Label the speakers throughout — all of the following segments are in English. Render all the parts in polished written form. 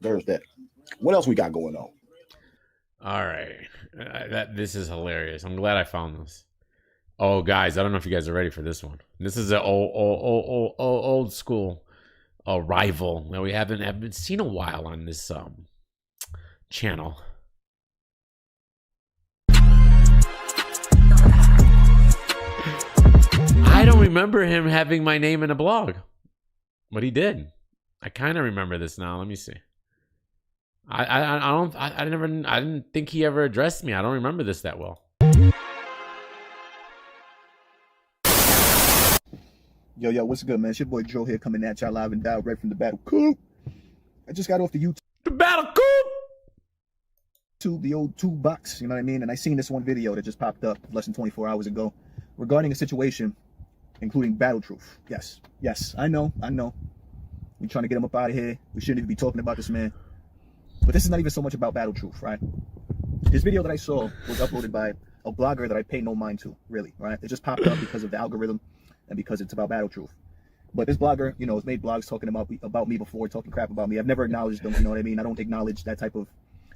Speaker 1: There's that. What else we got going on?
Speaker 2: All right. This is hilarious. I'm glad I found this. Oh, guys, I don't know if you guys are ready for this one. This is an old school rival that we haven't seen a while on this channel. I don't remember him having my name in a blog, but he did. I kind of remember this now. Let me see. I didn't think he ever addressed me. I don't remember this that well.
Speaker 3: Yo, what's good, man? It's your boy Joe here, coming at y'all live and direct from the Battle Coop. I just got off the YouTube.
Speaker 2: The Battle Coop!
Speaker 3: The old tube box, you know what I mean? And I seen this one video that just popped up less than 24 hours ago regarding a situation including Battle Truth. Yes, I know. We're trying to get him up out of here. We shouldn't even be talking about this man. But this is not even so much about Battle Truth, right? This video that I saw was uploaded by a blogger that I pay no mind to, really, right? It just popped up because of the algorithm and because it's about Battle Truth. But this blogger, you know, has made blogs talking about me before, talking crap about me. I've never acknowledged them, you know what I mean? I don't acknowledge that type of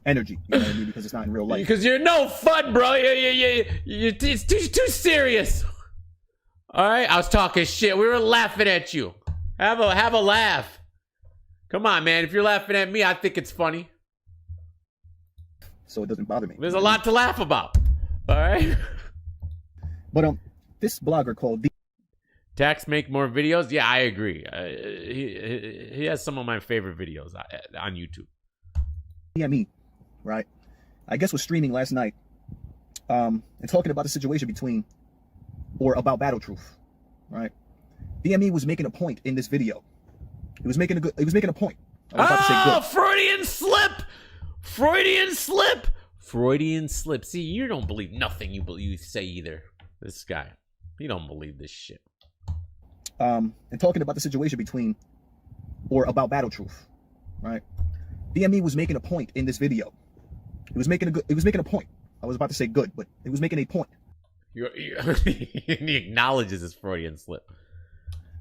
Speaker 3: energy, you know what I mean? Because it's not in real life.
Speaker 2: Because you're no fun, bro. It's too serious. All right, I was talking shit. We were laughing at you. Have a laugh. Come on, man. If you're laughing at me, I think it's funny.
Speaker 3: So it doesn't bother me.
Speaker 2: There's a lot to laugh about. All right.
Speaker 3: But this blogger called
Speaker 2: Tax make more videos. Yeah, I agree. He has some of my favorite videos on YouTube.
Speaker 3: DME, right? I guess was streaming last night, and talking about the situation between or about Battle Truth, right? DME was making a point in this video. He was making a point. I was about to say good.
Speaker 2: Freudian slip. See, you don't believe nothing you say either. This guy, he don't believe this shit.
Speaker 3: And talking about the situation between or about Battle Truth, right? DME was making a point in this video. He was making a point. I was about to say good, but he was making a point.
Speaker 2: He acknowledges his Freudian slip.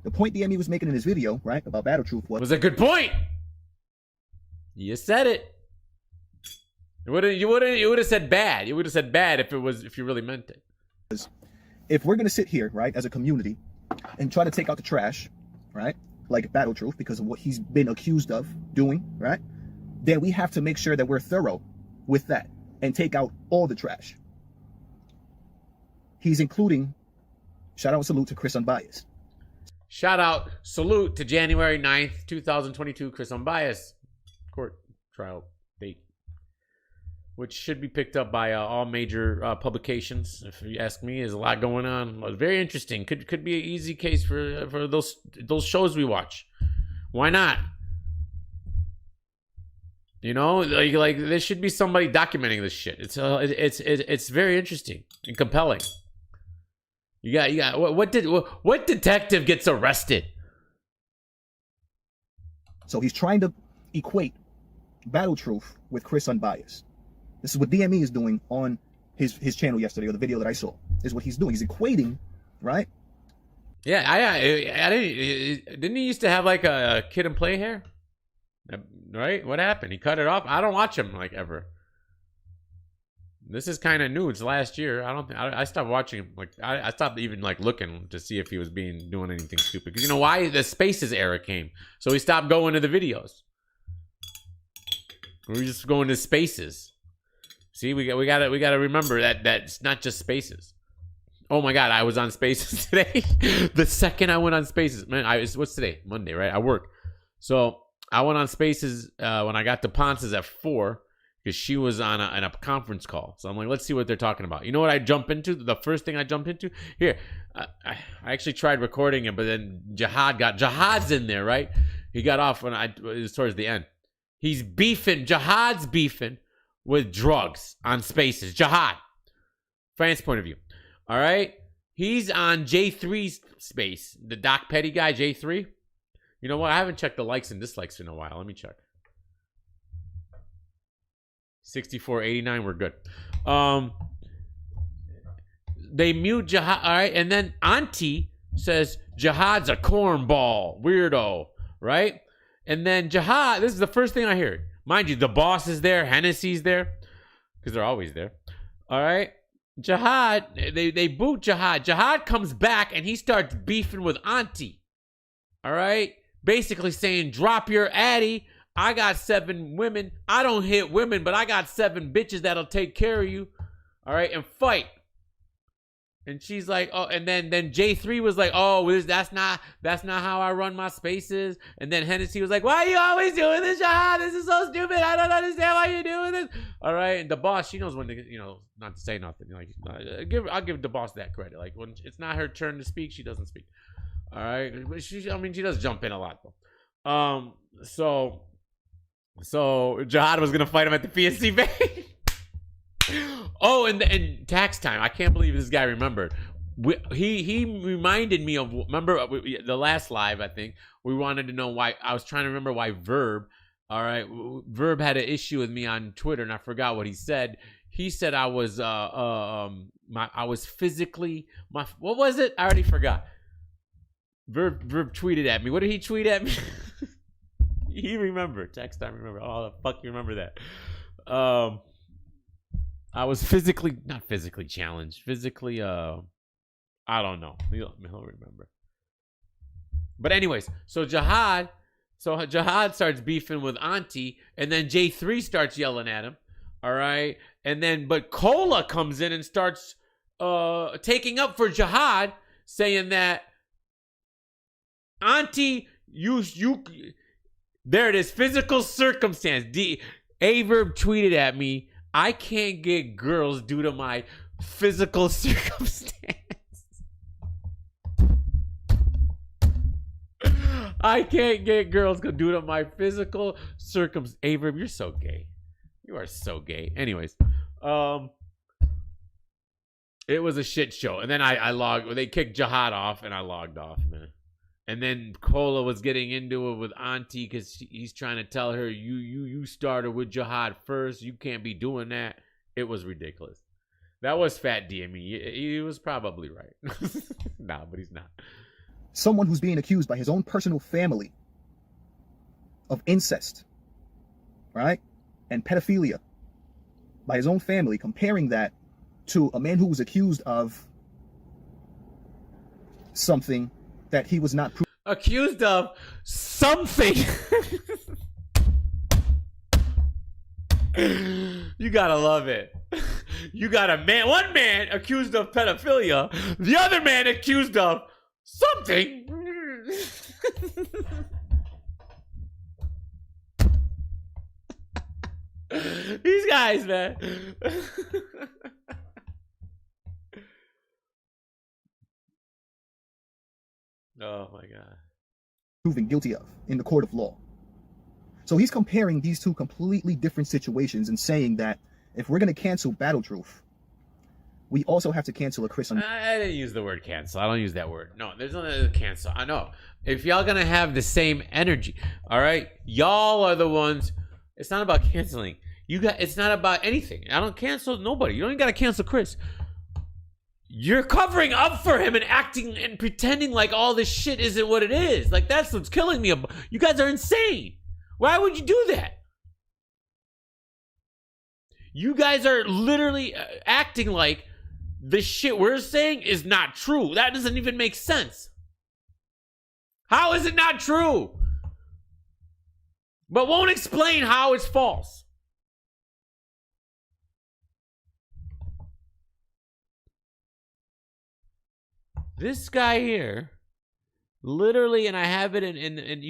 Speaker 3: The point DME was making in his video, right, about Battle Truth
Speaker 2: was a good point. You said it. You would have said bad. You would have said bad if you really meant it.
Speaker 3: If we're gonna sit here, right, as a community, and try to take out the trash, right, like Battle Truth, because of what he's been accused of doing, right, then we have to make sure that we're thorough with that and take out all the trash. He's including, shout out and salute to Chris Unbiased.
Speaker 2: Shout out, salute to January 9th, 2022, Chris Unbiased court trial date, which should be picked up by all major publications. If you ask me, there's a lot going on. Very interesting. Could be an easy case for those shows we watch. Why not? You know, like there should be somebody documenting this shit. It's very interesting and compelling. You got what detective gets arrested?
Speaker 3: So he's trying to equate Battle Truth with Chris Unbiased. This is what DME is doing on his channel yesterday, or the video that I saw. Is what he's doing. He's equating, right?
Speaker 2: Yeah, I didn't he used to have like a Kid and Play hair? Right? What happened? He cut it off. I don't watch him like ever. This is kind of new. It's last year. I stopped watching him. Like I stopped even like looking to see if he was doing anything stupid. Because you know why? The Spaces era came, so he stopped going to the videos. We were just going to Spaces. See, we got to remember that it's not just Spaces. Oh my God, I was on Spaces today. The second I went on Spaces, man, what's today? Monday, right? I work, so I went on Spaces when I got to Ponce's at 4. Because she was on a conference call. So I'm like, let's see what they're talking about. You know what I jump into? The first thing I jumped into? Here, I actually tried recording it, but then Jihad's in there, right? He got off when it was towards the end. Jihad's beefing with drugs on Spaces. Jihad. France point of view. All right? He's on J3's space. The Doc Petty guy, J3. You know what? I haven't checked the likes and dislikes in a while. Let me check. 6489, we're good. They mute Jihad, all right, and then Auntie says Jihad's a cornball, weirdo, right? And then Jihad, this is the first thing I hear. Mind you, the boss is there, Hennessy's there, because they're always there. All right. Jihad, they boot Jihad. Jihad comes back and he starts beefing with Auntie. All right. Basically saying, drop your addy. I got 7 women. I don't hit women, but I got 7 bitches that'll take care of you. All right. And fight. And she's like, oh, and then J3 was like, oh, that's not how I run my spaces. And then Hennessy was like, why are you always doing this, Jihad? This is so stupid. I don't understand why you're doing this. All right, and the boss, she knows when to, not to say nothing. Like, I'll give the boss that credit. Like when it's not her turn to speak, she doesn't speak. All right, but she does jump in a lot though. So Jihad was gonna fight him at the PSC Bay. Oh, and tax time. I can't believe this guy remembered. He reminded me of, remember the last live, I think, we wanted to know why, I was trying to remember why Verb, all right, Verb had an issue with me on Twitter, and I forgot what he said. He said I was, I was physically, what was it? I already forgot. Verb tweeted at me. What did he tweet at me? He remembered. Tax time, remember. Oh, the fuck, you remember that. I was not physically challenged. Physically, I don't know. He'll remember. But anyways, so Jihad starts beefing with Auntie, and then J3 starts yelling at him. All right, and then but Cola comes in and starts taking up for Jihad, saying that Auntie, you there it is, physical circumstance. Averb tweeted at me, I can't get girls due to my physical circumstance. I can't get girls due to my physical circumstance. Averb, you're so gay. You are so gay. Anyways, it was a shit show. And then they kicked Jihad off and I logged off, man. And then Cola was getting into it with Auntie because he's trying to tell her, you started with Jihad first. You can't be doing that. It was ridiculous. That was fat DME. He was probably right. Nah, but he's not.
Speaker 3: Someone who's being accused by his own personal family of incest, right? And pedophilia by his own family, comparing that to a man who was accused of something that he was not
Speaker 2: accused of something. You gotta love it. You got one man accused of pedophilia, the other man accused of something. These guys, man. Oh my God.
Speaker 3: Proven guilty of in the court of law. So he's comparing these two completely different situations and saying that if we're going to cancel Battle Truth, we also have to cancel a Chris.
Speaker 2: I didn't use the word cancel. I don't use that word. No, there's no cancel. I know. If y'all going to have the same energy, all right, y'all are the ones. It's not about canceling. It's not about anything. I don't cancel nobody. You don't even got to cancel Chris. You're covering up for him and acting and pretending like all this shit isn't what it is. Like, that's what's killing me. You guys are insane. Why would you do that? You guys are literally acting like the shit we're saying is not true. That doesn't even make sense. How is it not true? But won't explain how it's false. This guy here, literally, and I have it and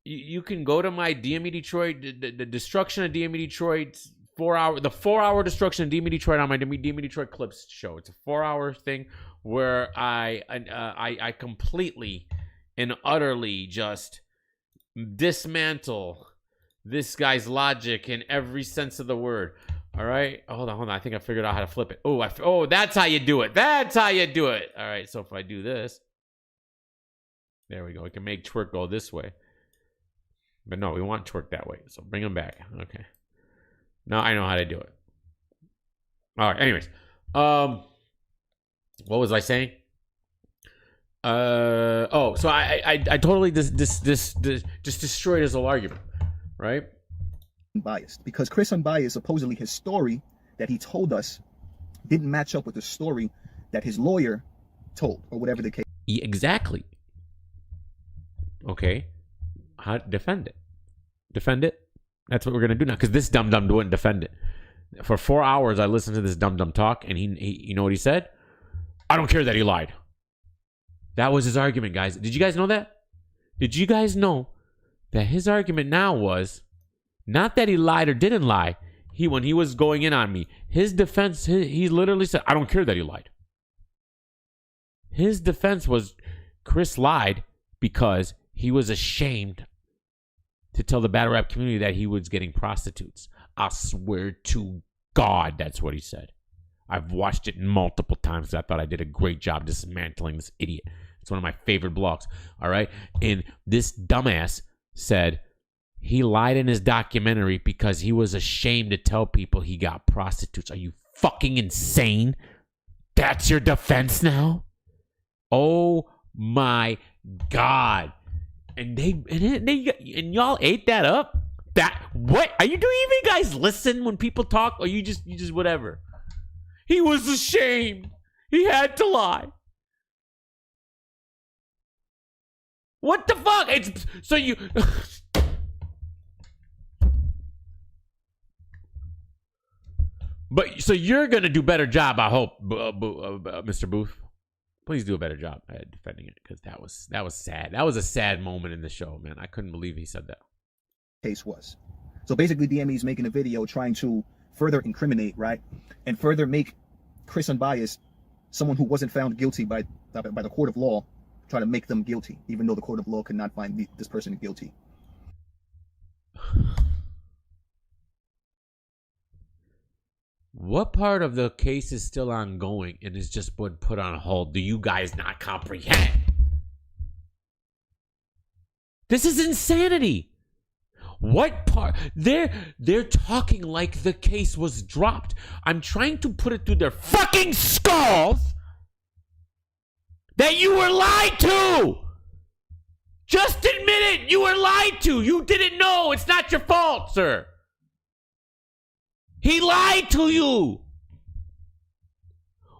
Speaker 2: you can go to my DME Detroit, the destruction of DME Detroit, the 4-hour destruction of DME Detroit on my DME Detroit clips show. It's a 4-hour thing where I completely and utterly just dismantle this guy's logic in every sense of the word. All right, hold on. I think I figured out how to flip it. Oh, that's how you do it. That's how you do it. All right, so if I do this, there we go. We can make twerk go this way, but no, we want twerk that way. So bring him back. Okay, now I know how to do it. All right. Anyways, what was I saying? So I totally just destroyed his whole argument, right?
Speaker 3: Unbiased, because Chris Unbiased, supposedly his story that he told us didn't match up with the story that his lawyer told, or whatever the case.
Speaker 2: Exactly. Okay. How defend it? Defend it? That's what we're gonna do now. Because this dum-dum wouldn't defend it. For 4 hours, I listened to this dum-dum talk, and he, you know what he said? I don't care that he lied. That was his argument, guys. Did you guys know that? Did you guys know that his argument now was not that he lied or didn't lie? When he was going in on me, his defense, he literally said, I don't care that he lied. His defense was Chris lied because he was ashamed to tell the battle rap community that he was getting prostitutes. I swear to God, that's what he said. I've watched it multiple times. I thought I did a great job dismantling this idiot. It's one of my favorite blogs. All right. And this dumbass said he lied in his documentary because he was ashamed to tell people he got prostitutes. Are you fucking insane? That's your defense now? Oh my God. And y'all ate that up? What? Are you doing? Even guys listen when people talk, or you just whatever? He was ashamed. He had to lie. What the fuck? It's so you. But so you're gonna do better job, I hope, Mr. Booth. Please do a better job at defending it, because that was sad. That was a sad moment in the show, man. I couldn't believe he said that.
Speaker 3: Case was. So basically, DME is making a video trying to further incriminate, right, and further make Chris Unbiased someone who wasn't found guilty by the court of law, try to make them guilty, even though the court of law could not find this person guilty.
Speaker 2: What part of the case is still ongoing and is just been put on hold? Do you guys not comprehend? This is insanity. What part? They're talking like the case was dropped. I'm trying to put it through their fucking skulls that you were lied to. Just admit it. You were lied to. You didn't know. It's not your fault, sir. He lied to you.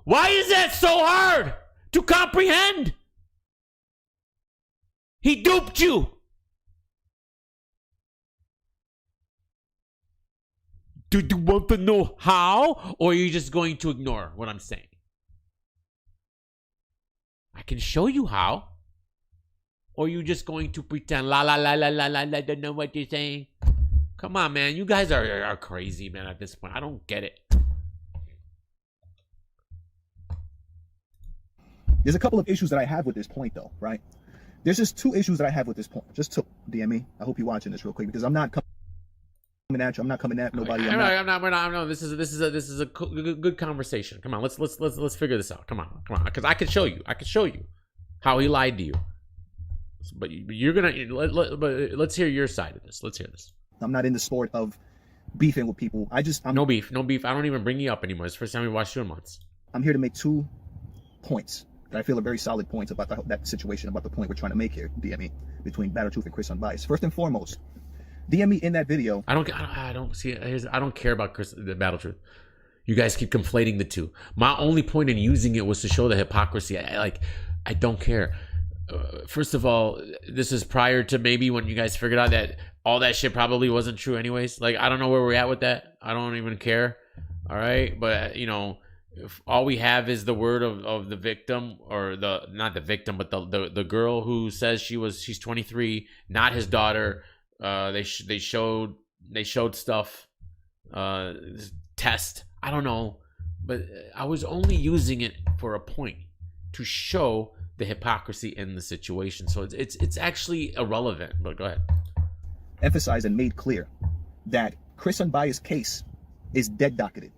Speaker 2: Why is that so hard to comprehend? He duped you. Do you want to know how, or are you just going to ignore what I'm saying? I can show you how. Or are you just going to pretend la la la la la la la, don't know what you're saying? Come on, man. You guys are crazy, man, at this point. I don't get it.
Speaker 3: There's a couple of issues that I have with this point, though, right? There's just two issues that I have with this point. Just to DME. I hope you're watching this real quick, because I'm not coming at you. I'm not coming at nobody.
Speaker 2: I'm not. No, this is a good conversation. Come on, let's figure this out. Come on, because I could show you. How he lied to you. But you're gonna. Let's hear your side of this. Let's hear this.
Speaker 3: I'm not in the sport of beefing with people.
Speaker 2: No beef. I don't even bring you up anymore. It's the first time we watched you in months.
Speaker 3: I'm here to make 2 points that I feel are very solid points about that situation, about the point we're trying to make here, DME, between Battle Truth and Chris Unbiased. First and foremost, DME in that video.
Speaker 2: I don't see it. I don't care about the Battle Truth. You guys keep conflating the two. My only point in using it was to show the hypocrisy. I don't care. First of all, this is prior to maybe when you guys figured out that all that shit probably wasn't true anyways. Like, I don't know where we're at with that. I don't even care. All right. But, if all we have is the word of the victim, or not the victim, but the girl who says she's 23, not his daughter. They showed stuff, test. I don't know, but I was only using it for a point to show the hypocrisy in the situation. So it's actually irrelevant, but go ahead.
Speaker 3: Emphasized and made clear that Chris Unbiased case is dead docketed,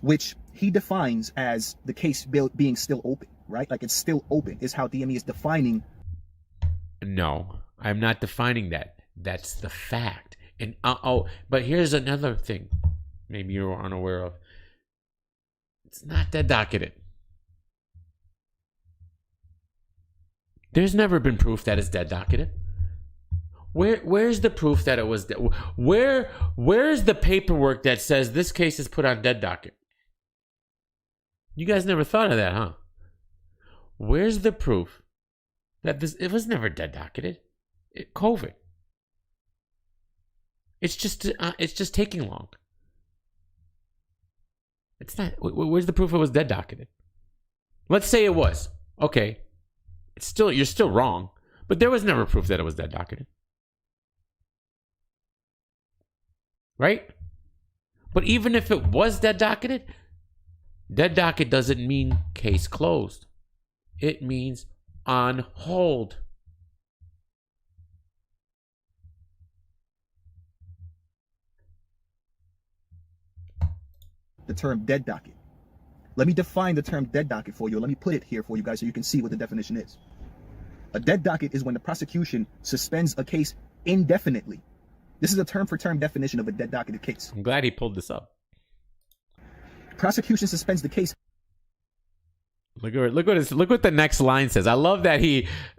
Speaker 3: which he defines as the case being still open, right? Like, it's still open is how DME is defining.
Speaker 2: No, I'm not defining that. That's the fact. And but here's another thing maybe you're unaware of. It's not dead docketed. There's never been proof that it's dead docketed. Where's the proof that it was where's the paperwork that says this case is put on dead docket? You guys never thought of that, huh? Where's the proof that it was never dead docketed? COVID. It's just taking long. It's not. Where's the proof it was dead docketed? Let's say it was. Okay. You're still wrong, but there was never proof that it was dead docketed. Right? But even if it was dead docketed, dead docket doesn't mean case closed. It means on hold.
Speaker 3: The term dead docket. Let me define the term dead docket for you. Let me put it here for you guys so you can see what the definition is. A dead docket is when the prosecution suspends a case indefinitely. This is a term-for-term definition of a dead docketed case.
Speaker 2: I'm glad he pulled this up.
Speaker 3: Prosecution suspends the case.
Speaker 2: Look what the next line says. I love that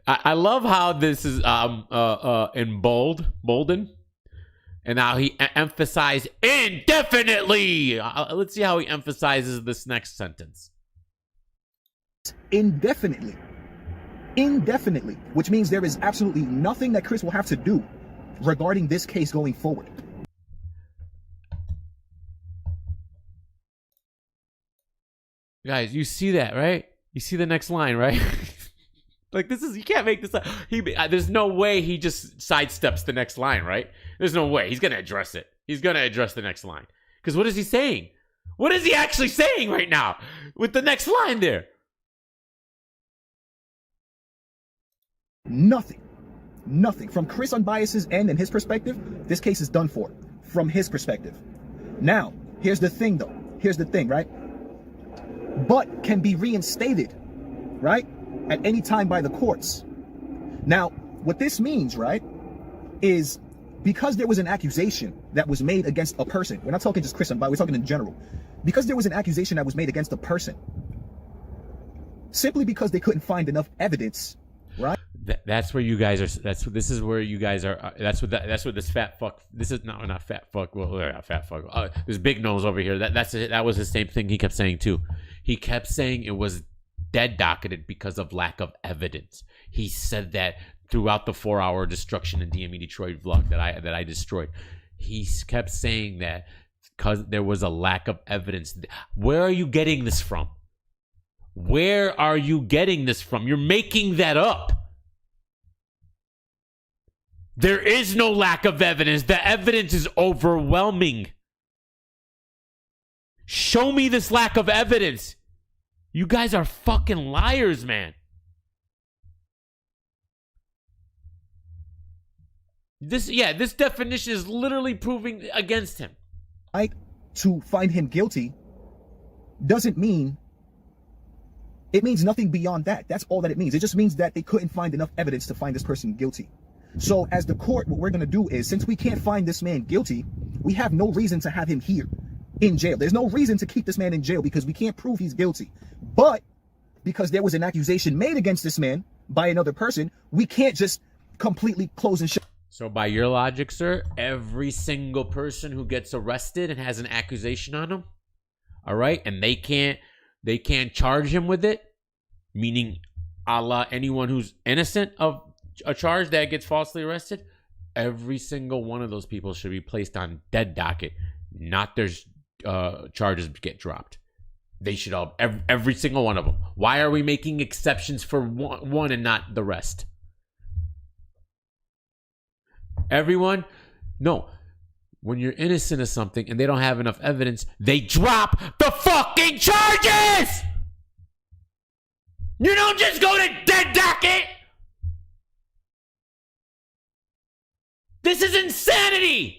Speaker 2: I love how this is in bolden. And now he emphasized indefinitely. Let's see how he emphasizes this next sentence.
Speaker 3: Indefinitely. Indefinitely. Which means there is absolutely nothing that Chris will have to do regarding this case going forward.
Speaker 2: Guys, you see that, right? You see the next line, right? Like, you can't make this up. There's no way he just sidesteps the next line, right? There's no way. He's going to address it. He's going to address the next line. Because what is he saying? What is he actually saying right now with the next line there?
Speaker 3: Nothing. Nothing. From Chris Unbiased's end and his perspective, this case is done for. From his perspective. Now, here's the thing, though. Here's the thing, right? But can be reinstated, right? At any time by the courts. Now, what this means, right, is because there was an accusation that was made against a person. We're not talking just Chris Unbiased, we're talking in general. Because there was an accusation that was made against a person, simply because they couldn't find enough evidence, right?
Speaker 2: That's where you guys are. This is where you guys are. That's what this fat fuck. This is not fat fuck. Well, not fat fuck. This big nose over here. That was the same thing he kept saying too. He kept saying it was dead docketed because of lack of evidence. He said that throughout the 4-hour destruction in DME Detroit vlog that I destroyed. He kept saying that because there was a lack of evidence. Where are you getting this from? Where are you getting this from? You're making that up. There is no lack of evidence. The evidence is overwhelming. Show me this lack of evidence. You guys are fucking liars, man. This definition is literally proving against him.
Speaker 3: To find him guilty doesn't mean, it means nothing beyond that. That's all that it means. It just means that they couldn't find enough evidence to find this person guilty. So as the court, what we're going to do is, since we can't find this man guilty, we have no reason to have him here in jail. There's no reason to keep this man in jail because we can't prove he's guilty. But because there was an accusation made against this man by another person, we can't just completely close and shut.
Speaker 2: So by your logic, sir, every single person who gets arrested and has an accusation on him, all right, and they can't charge him with it, meaning a la anyone who's innocent of a charge that gets falsely arrested, every single one of those people should be placed on dead docket, not their charges get dropped. They should all, every single one of them. Why are we making exceptions for one and not the rest? Everyone? No. When you're innocent of something and they don't have enough evidence, they drop the fucking charges! You don't just go to dead docket! This is insanity!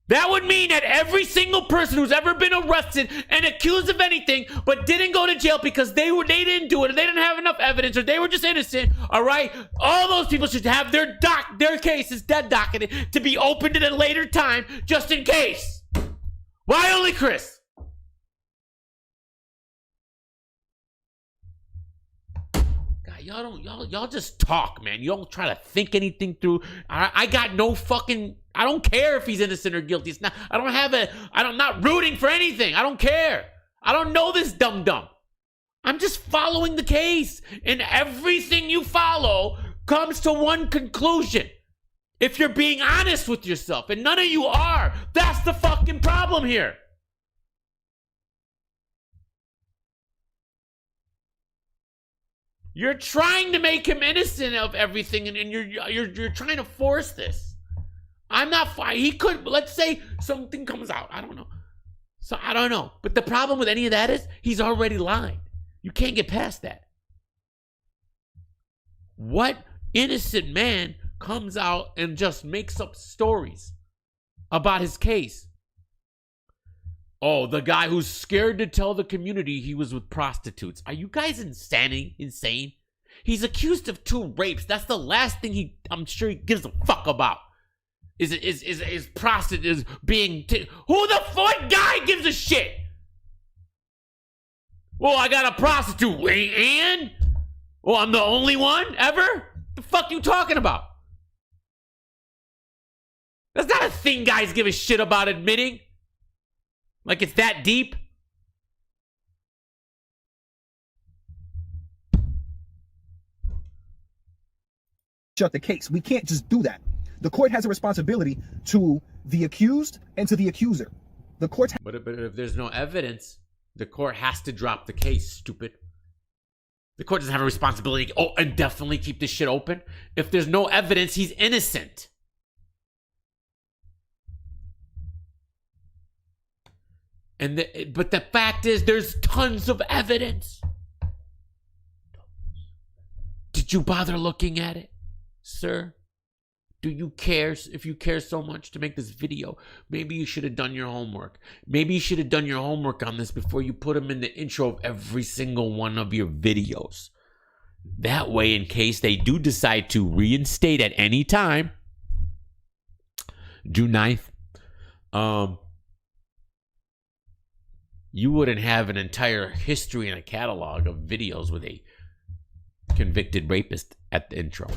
Speaker 2: That would mean that every single person who's ever been arrested and accused of anything but didn't go to jail because they didn't do it, or they didn't have enough evidence, or they were just innocent, all right? All those people should have their cases dead docketed to be opened at a later time just in case. Why only Chris? y'all just talk, man. You don't try to think anything through. I got no fucking. I don't care if he's innocent or guilty. It's not. I'm not rooting for anything. I don't care. I don't know this dumb. I'm just following the case, and everything you follow comes to one conclusion. If you're being honest with yourself, and none of you are, that's the fucking problem here. You're trying to make him innocent of everything, and you're trying to force this. I'm not fine. He could. Let's say something comes out. I don't know. So I don't know. But the problem with any of that is he's already lied. You can't get past that. What innocent man comes out and just makes up stories about his case? Oh, the guy who's scared to tell the community he was with prostitutes. Are you guys insane? He's accused of 2 rapes. That's the last thing I'm sure he gives a fuck about. Is prostitutes being... Who the fuck guy gives a shit? Well, I got a prostitute. And? Well, I'm the only one ever? The fuck you talking about? That's not a thing guys give a shit about admitting. Like it's that deep.
Speaker 3: Shut the case. We can't just do that. The court has a responsibility to the accused and to the accuser. The court.
Speaker 2: But if there's no evidence, the court has to drop the case. Stupid. The court doesn't have a responsibility. Oh, and definitely keep this shit open. If there's no evidence, he's innocent. But the fact is, there's tons of evidence. Did you bother looking at it, sir? Do you care? If you care so much to make this video, maybe you should have done your homework. Maybe you should have done your homework on this before you put them in the intro of every single one of your videos. That way, in case they do decide to reinstate at any time, June 9th, you wouldn't have an entire history and a catalog of videos with a convicted rapist at the intro.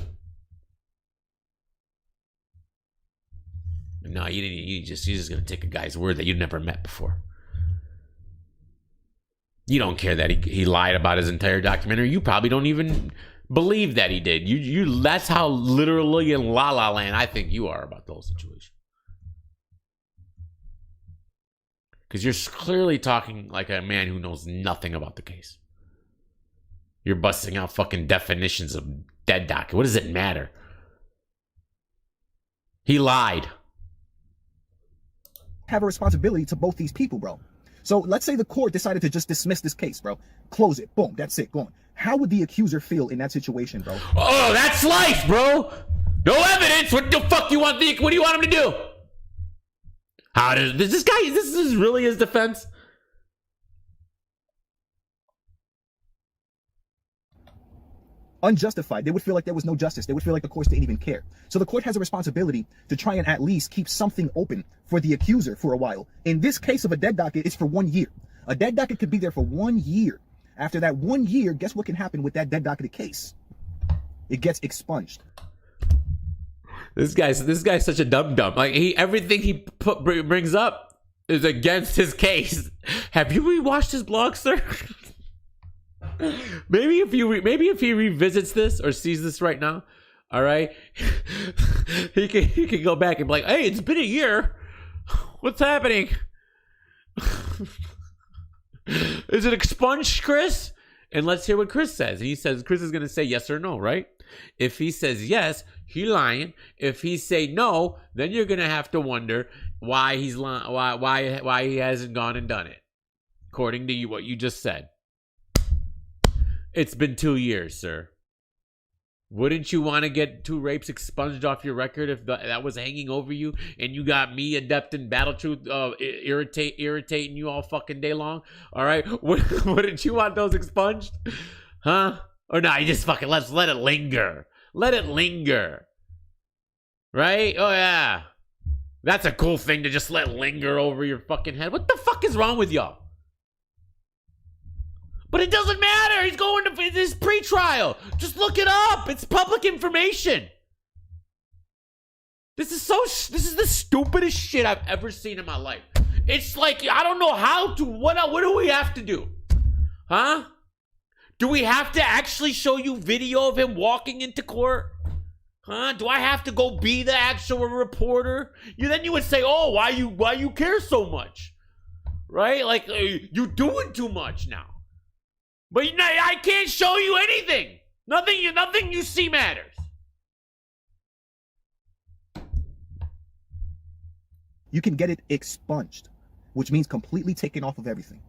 Speaker 2: No, you didn't. You're just gonna take a guy's word that you never met before. You don't care that he lied about his entire documentary. You probably don't even believe that he did. That's how literally in La La Land I think you are about the whole situation. Because you're clearly talking like a man who knows nothing about the case. You're busting out fucking definitions of dead docket. What does it matter? He lied.
Speaker 3: Have a responsibility to both these people, bro. So let's say the court decided to just dismiss this case, bro. Close it. Boom. That's it. Go on. How would the accuser feel in that situation, bro?
Speaker 2: Oh, that's life, bro. No evidence. What the fuck you want? What do you want him to do? How does this guy? This is really his defense?
Speaker 3: Unjustified. They would feel like there was no justice. They would feel like the courts didn't even care. So the court has a responsibility to try and at least keep something open for the accuser for a while. In this case of a dead docket, it's for 1 year. A dead docket could be there for 1 year. After that 1 year, guess what can happen with that dead docketed case? It gets expunged.
Speaker 2: This guy's such a dum-dum. Like everything he brings up is against his case. Have you rewatched his blog, sir? Maybe if he revisits this or sees this right now, all right, he can go back and be like, hey, it's been a year. What's happening? Is it expunged, Chris? And let's hear what Chris says. And he says Chris is going to say yes or no, right? If he says yes, he lying. If he say no, then you're going to have to wonder why he's lying, why he hasn't gone and done it. According to you, what you just said. It's been 2 years, sir. Wouldn't you want to get 2 rapes expunged off your record if that was hanging over you and you got me, adept in battle truth, irritating you all fucking day long? All right? Wouldn't you want those expunged? Huh? Or no, you just fucking let's let it linger. Let it linger. Right? Oh, yeah. That's a cool thing to just let linger over your fucking head. What the fuck is wrong with y'all? But it doesn't matter. He's going to this pre-trial. Just look it up. It's public information. This is the stupidest shit I've ever seen in my life. It's like, I don't know how to, what do we have to do? Huh? Do we have to actually show you video of him walking into court? Huh? Do I have to go be the actual reporter? Then you would say, oh, why you care so much? Right? Like, you doing too much now. But I can't show you anything. Nothing you see matters.
Speaker 3: You can get it expunged, which means completely taken off of everything.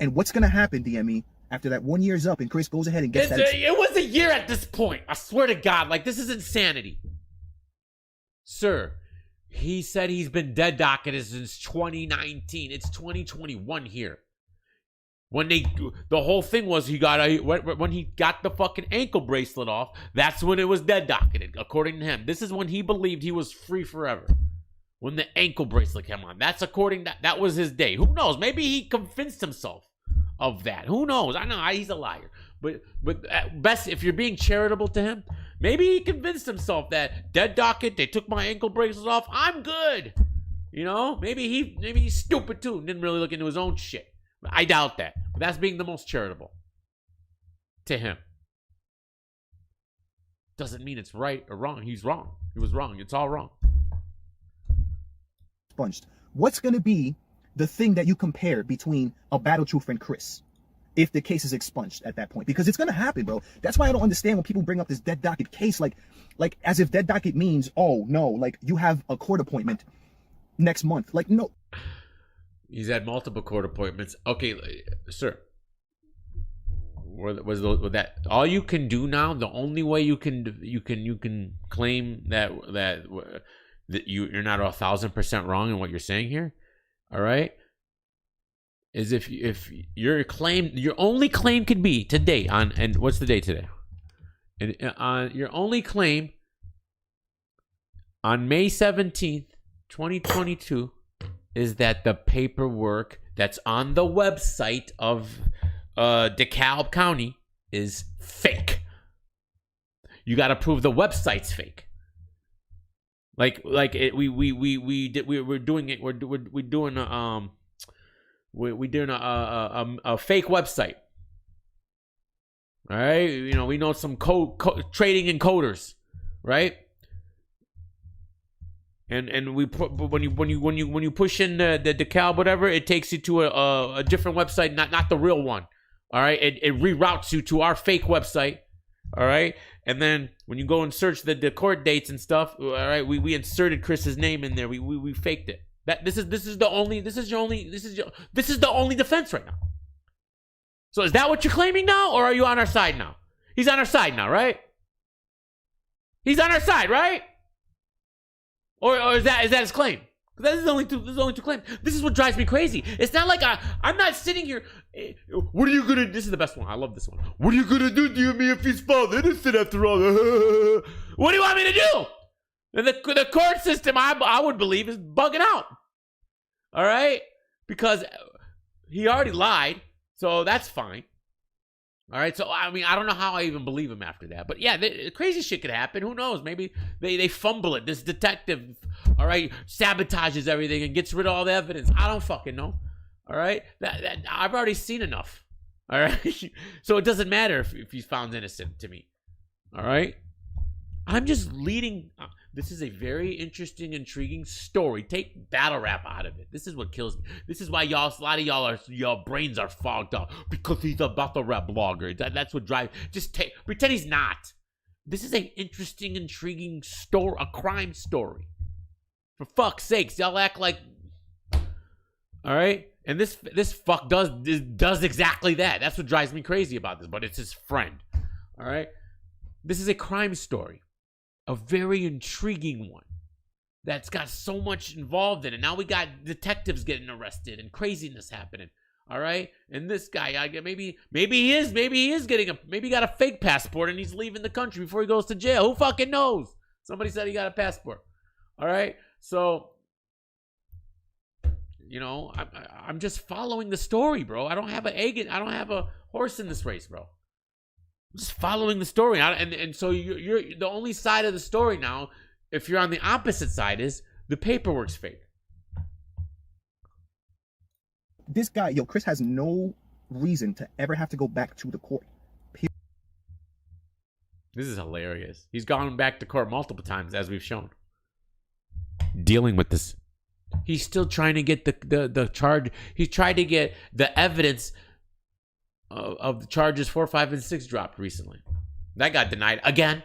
Speaker 3: And what's going to happen, DME, after that 1 year's up and Chris goes ahead and gets
Speaker 2: it was a year at this point. I swear to God, like, this is insanity. Sir, he said he's been dead docketed since 2019. It's 2021 here. When the whole thing was when he got the fucking ankle bracelet off, that's when it was dead docketed, according to him. This is when he believed he was free forever. When the ankle bracelet came on. That's according to, that was his day. Who knows? Maybe he convinced himself of that. Who knows? I know he's a liar. But at best, if you're being charitable to him, maybe he convinced himself that dead docket, they took my ankle bracelet off, I'm good. You know? Maybe he's stupid too and didn't really look into his own shit. I doubt that. But that's being the most charitable to him. Doesn't mean it's right or wrong. He's wrong. He was wrong. It's all wrong.
Speaker 3: Expunged. What's going to be the thing that you compare between a Battle Truth and Chris if the case is expunged at that point? Because it's going to happen, bro. That's why I don't understand when people bring up this dead docket case, like as if dead docket means, oh no, like you have a court appointment next month. Like, no.
Speaker 2: He's had multiple court appointments. Okay, sir. Was that all you can do now? The only way you can claim that you're not 1,000% wrong in what you're saying here, all right, is if your only claim could be today and what's the date today? And your only claim on May 17th, 2022, is that the paperwork that's on the website of DeKalb County is fake. You got to prove the website's fake. We're doing a fake website. All right, we know some trading in coders, right? And we put when you push in the DeKalb whatever, it takes you to a different website, not the real one. All right, it reroutes you to our fake website. All right, and then when you go and search the court dates and stuff, all right, we inserted Chris's name in there. We faked it. This is the only defense right now. So is that what you're claiming now, or are you on our side now? He's on our side now, right? He's on our side, right? Or is that his claim? There's only two claims. This is what drives me crazy. It's not like I'm not sitting here. What are you gonna? This is the best one. I love this one. What are you gonna do to me if he's found innocent after all? What do you want me to do? And the court system, I would believe, is bugging out. All right, because he already lied, so that's fine. All right, so I mean, I don't know how I even believe him after that, but yeah, crazy shit could happen. Who knows? Maybe they fumble it. This detective, all right, sabotages everything and gets rid of all the evidence. I don't fucking know. All right, that I've already seen enough. All right, so it doesn't matter if he's found innocent to me. All right, I'm just leading. This is a very interesting, intriguing story. Take battle rap out of it. This is what kills me. This is why a lot of y'all brains are fogged up because he's a battle rap blogger. That's what drives. Pretend he's not. This is an interesting, intriguing story, a crime story. For fuck's sakes, y'all act like. All right, and this fuck does exactly that. That's what drives me crazy about this. But it's his friend. All right, this is a crime story. A very intriguing one that's got so much involved in it. Now we got detectives getting arrested and craziness happening. All right, and this guy, maybe he got a fake passport and he's leaving the country before he goes to jail. Who fucking knows? Somebody said he got a passport. All right, so you know, I'm just following the story, bro. I don't have a horse in this race, bro. I'm just following the story. And so you're the only side of the story now, if you're on the opposite side, is the paperwork's fake.
Speaker 3: This guy, Chris has no reason to ever have to go back to the court.
Speaker 2: This is hilarious. He's gone back to court multiple times, as we've shown. Dealing with this. He's still trying to get the charge. He tried to get the evidence of the charges 4, 5, and 6 dropped recently. That got denied again.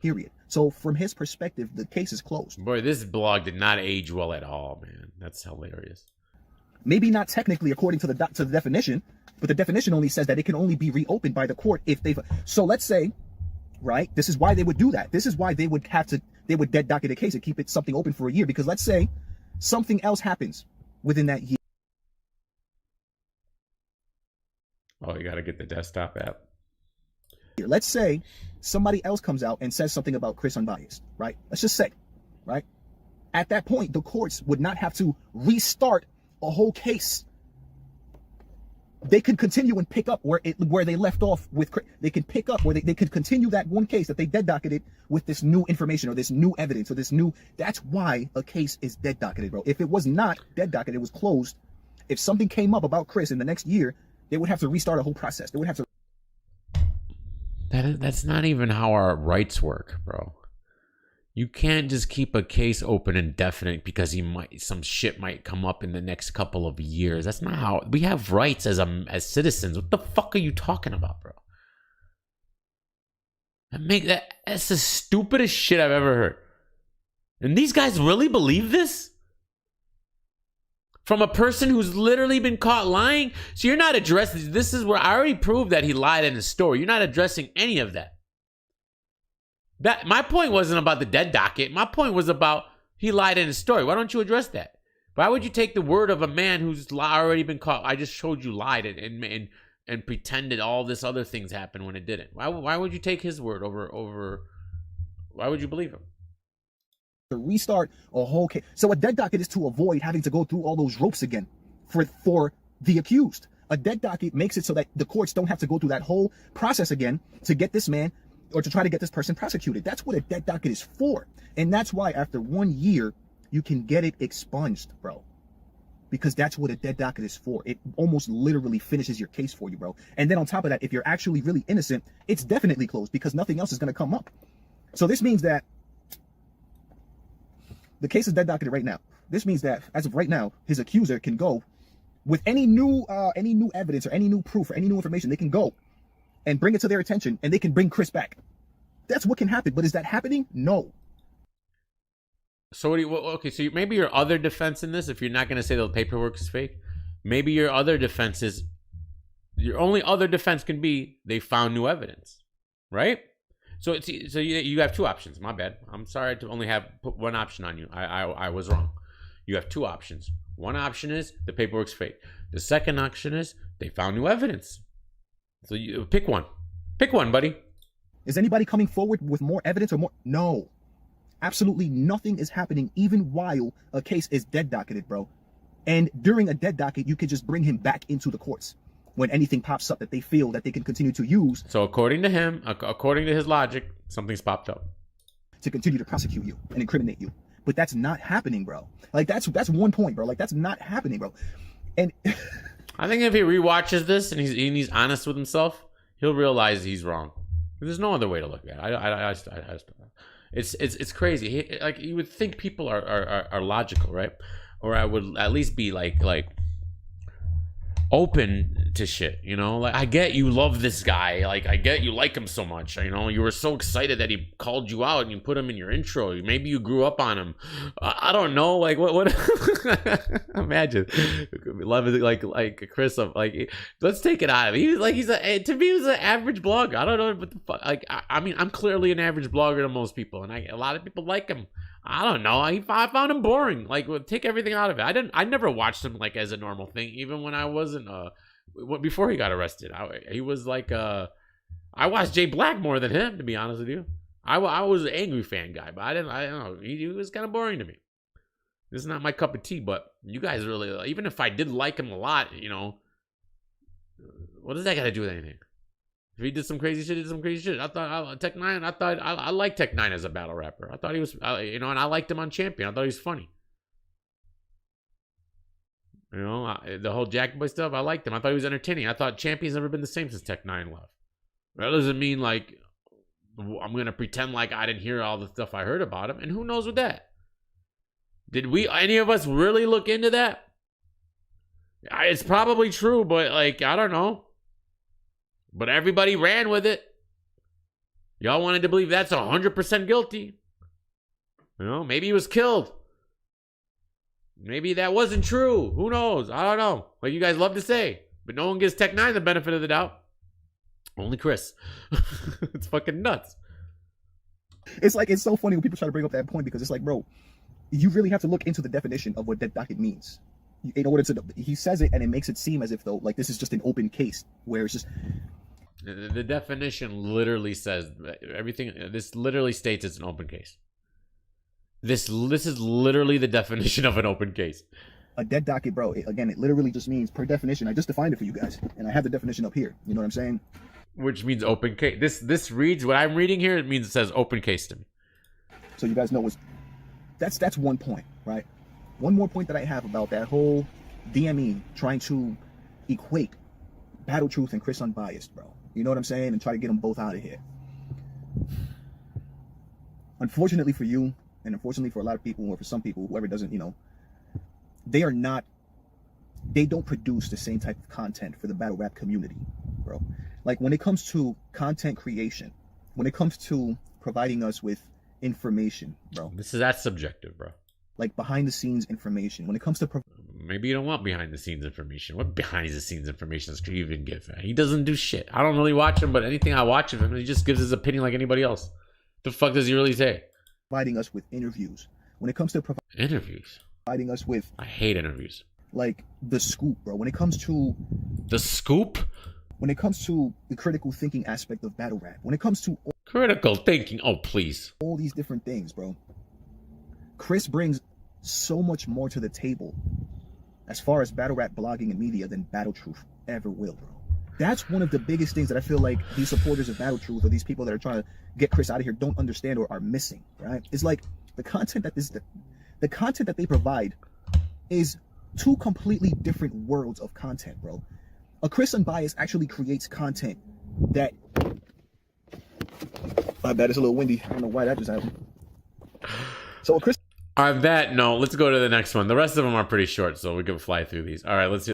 Speaker 3: Period. So from his perspective, the case is closed.
Speaker 2: Boy, this blog did not age well at all, man. That's hilarious.
Speaker 3: Maybe not technically according to the definition, but the definition only says that it can only be reopened by the court if they've. So let's say, right? This is why they would do that. This is why they would dead docket a case and keep it something open for a year, because let's say something else happens within that year.
Speaker 2: Oh, you got to get the desktop app.
Speaker 3: Let's say somebody else comes out and says something about Chris unbiased, right? Let's just say, right? At that point, the courts would not have to restart a whole case. They could continue and pick up where they left off with. They could pick up where they could continue that one case that they dead docketed with this new information or this new evidence or this new. That's why a case is dead docketed, bro. If it was not dead docketed, it was closed. If something came up about Chris in the next year, they would have to restart a whole process. They would have to.
Speaker 2: That's not even how our rights work, bro. You can't just keep a case open indefinite because some shit might come up in the next couple of years. That's not how we have rights as citizens. What the fuck are you talking about, bro? That's the stupidest shit I've ever heard. And these guys really believe this? From a person who's literally been caught lying? So you're not addressing, this is where I already proved that he lied in his story. You're not addressing any of that. My point wasn't about the dead docket. My point was about he lied in his story. Why don't you address that? Why would you take the word of a man who's already been caught? I just showed you lied and pretended all this other things happened when it didn't. Why would you take his word over? Why would you believe him?
Speaker 3: To restart a whole case. So a dead docket is to avoid having to go through all those ropes again for the accused. A dead docket makes it so that the courts don't have to go through that whole process again to get this man or to try to get this person prosecuted. That's what a dead docket is for. And that's why after 1 year, you can get it expunged, bro. Because that's what a dead docket is for. It almost literally finishes your case for you, bro. And then on top of that, if you're actually really innocent, it's definitely closed because nothing else is going to come up. So this means that the case is dead docketed right now. This means that as of right now, his accuser can go with any new evidence or any new proof or any new information. They can go and bring it to their attention, and they can bring Chris back. That's what can happen. But is that happening? No.
Speaker 2: So okay, so maybe your other defense in this, if you're not going to say the paperwork is fake, maybe your other defense is, your only other defense can be they found new evidence, right? So you have two options. My bad. I'm sorry to only put one option on you. I was wrong. You have two options. One option is the paperwork's fake. The second option is they found new evidence. So you pick one. Pick one, buddy.
Speaker 3: Is anybody coming forward with more evidence or more? No. Absolutely nothing is happening even while a case is dead docketed, bro. And during a dead docket, you can just bring him back into the courts when anything pops up that they feel that they can continue to use.
Speaker 2: So according to him, according to his logic, something's popped up.
Speaker 3: To continue to prosecute you and incriminate you. But that's not happening, bro. Like, that's 1 point, bro. Like, that's not happening, bro. And
Speaker 2: I think if he rewatches this and he's honest with himself, he'll realize he's wrong. There's no other way to look at it. It's crazy. Like, you would think people are logical, right? Or I would at least be like open to shit, you know? Like, I get you love this guy. Like, I get you like him so much. You know, you were so excited that he called you out and you put him in your intro. Maybe you grew up on him. I don't know. Like, what? Imagine love it like Chris. Like, let's take it out of him. To me, he's an average blogger. I don't know what the fuck. Like, I mean, I'm clearly an average blogger to most people, and a lot of people like him. I don't know. I found him boring. Like, take everything out of it. I never watched him like as a normal thing, even when I wasn't before he got arrested. He was like I watched Jay Black more than him, to be honest with you. I was an angry fan guy, but I don't know. He was kind of boring to me. This is not my cup of tea, but you guys really, even if I did like him a lot, you know, what does that got to do with anything? If he did some crazy shit, he did some crazy shit. I thought Tech 9, I liked Tech 9 as a battle rapper. I thought he was, you know, and I liked him on Champion. I thought he was funny. You know, the whole Jack Boy stuff, I liked him. I thought he was entertaining. I thought Champion's never been the same since Tech 9 left. That doesn't mean, like, I'm going to pretend like I didn't hear all the stuff I heard about him. And who knows with that? Did any of us really look into that? It's probably true, but, like, I don't know. But everybody ran with it. Y'all wanted to believe that's 100% guilty. You know, maybe he was killed. Maybe that wasn't true. Who knows? I don't know. Like you guys love to say. But no one gives Tech 9 the benefit of the doubt. Only Chris. It's fucking nuts.
Speaker 3: It's so funny when people try to bring up that point, because it's like, bro, you really have to look into the definition of what that docket means. In order to, he says it and it makes it seem as if though, like, this is just an open case where it's just...
Speaker 2: The definition literally says everything. This literally states it's an open case. This is literally the definition of an open case.
Speaker 3: A dead docket, bro. Again, it literally just means, per definition, I just defined it for you guys, and I have the definition up here. You know what I'm saying?
Speaker 2: Which means open case. This reads, what I'm reading here, it means it says open case to me.
Speaker 3: So you guys know that's one point, right? One more point that I have about that whole DME trying to equate Battle Truth and Chris Unbiased, bro. You know what I'm saying? And try to get them both out of here. Unfortunately for you, and unfortunately for a lot of people, or for some people, whoever doesn't, you know, they don't produce the same type of content for the battle rap community, bro. Like, when it comes to content creation, when it comes to providing us with information, bro.
Speaker 2: That's subjective, bro.
Speaker 3: Like, behind the scenes information. When it comes to...
Speaker 2: Maybe you don't want behind the scenes information. What behind the scenes information does he even give? He doesn't do shit. I don't really watch him, but anything I watch of him, he just gives his opinion like anybody else. The fuck does he really say?
Speaker 3: Providing us with interviews. When it comes to
Speaker 2: interviews,
Speaker 3: providing us with...
Speaker 2: I hate interviews.
Speaker 3: Like, the scoop, bro. When it comes to...
Speaker 2: The scoop?
Speaker 3: When it comes to the critical thinking aspect of battle rap. When it comes to...
Speaker 2: Critical thinking? Oh, please.
Speaker 3: All these different things, bro. Chris brings so much more to the table as far as battle rap blogging and media than Battle Truth ever will, bro. That's one of the biggest things that I feel like these supporters of Battle Truth, or these people that are trying to get Chris out of here, don't understand or are missing, right? It's like the content that they provide is two completely different worlds of content, bro. A Chris Unbiased actually creates content that... My bad, it's a little windy. I don't know why that just happened. So a Chris...
Speaker 2: On that note, let's go to the next one. The rest of them are pretty short, so we can fly through these. All right, let's do